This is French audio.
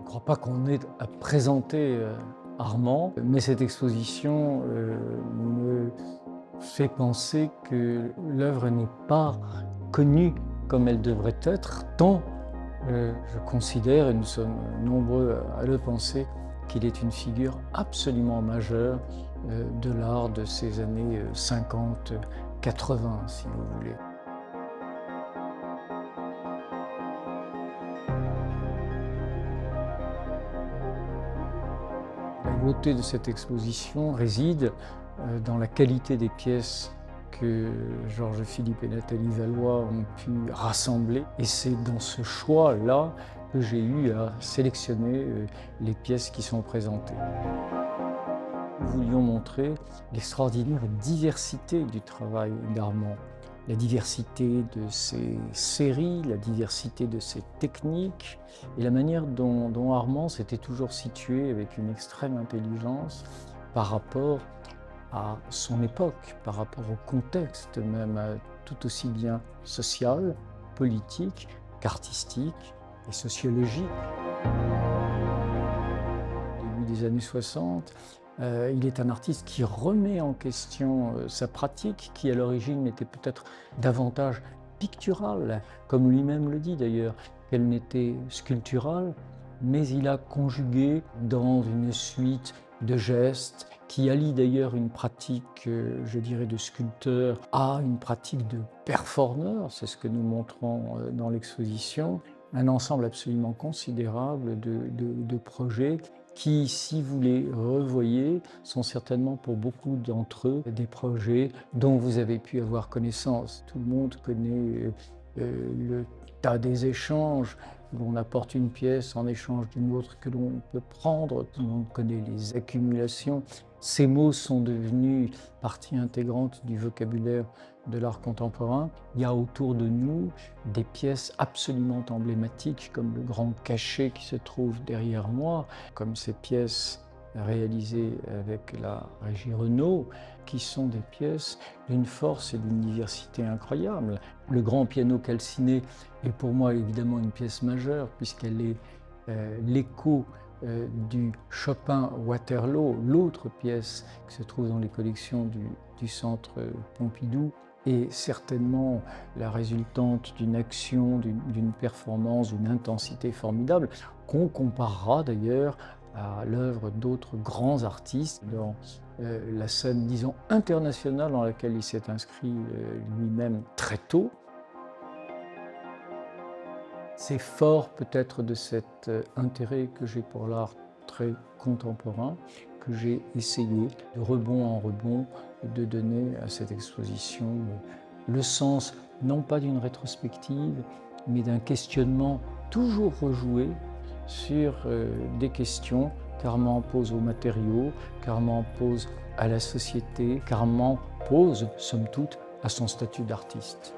ne crois pas qu'on ait à présenter Armand, mais cette exposition me fait penser que l'œuvre n'est pas connue comme elle devrait être, tant je considère, et nous sommes nombreux à le penser, qu'il est une figure absolument majeure de l'art de ces années 50-80, si vous voulez. La beauté de cette exposition réside dans la qualité des pièces que Georges-Philippe et Nathalie Valois ont pu rassembler. Et c'est dans ce choix-là que j'ai eu à sélectionner les pièces qui sont présentées. Nous voulions montrer l'extraordinaire diversité du travail d'Armand, la diversité de ses séries, la diversité de ses techniques et la manière dont Armand s'était toujours situé avec une extrême intelligence par rapport à son époque, par rapport au contexte même tout aussi bien social, politique qu'artistique et sociologique. Au début des années 60, il est un artiste qui remet en question sa pratique, qui à l'origine était peut-être davantage picturale, comme lui-même le dit d'ailleurs, qu'elle n'était sculpturale, mais il a conjugué dans une suite de gestes qui allie d'ailleurs une pratique, je dirais, de sculpteur à une pratique de performeur, c'est ce que nous montrons dans l'exposition, un ensemble absolument considérable de projets qui, si vous les revoyez, sont certainement pour beaucoup d'entre eux des projets dont vous avez pu avoir connaissance. Tout le monde connaît le tas des échanges, où on apporte une pièce en échange d'une autre que l'on peut prendre, tout le monde connaît les accumulations. Ces mots sont devenus partie intégrante du vocabulaire de l'art contemporain. Il y a autour de nous des pièces absolument emblématiques, comme le grand cachet qui se trouve derrière moi, comme ces pièces réalisées avec la Régie Renaud, qui sont des pièces d'une force et d'une diversité incroyable. Le grand piano calciné est pour moi évidemment une pièce majeure, puisqu'elle est l'écho du Chopin Waterloo, l'autre pièce qui se trouve dans les collections du Centre Pompidou, est certainement la résultante d'une action, d'une performance, d'une intensité formidable, qu'on comparera d'ailleurs à l'œuvre d'autres grands artistes dans la scène, disons, internationale dans laquelle il s'est inscrit lui-même très tôt. C'est fort peut-être de cet intérêt que j'ai pour l'art très contemporain que j'ai essayé, de rebond en rebond, de donner à cette exposition le sens, non pas d'une rétrospective, mais d'un questionnement toujours rejoué sur des questions qu'Armand pose aux matériaux, qu'Armand pose à la société, qu'Armand pose, somme toute, à son statut d'artiste.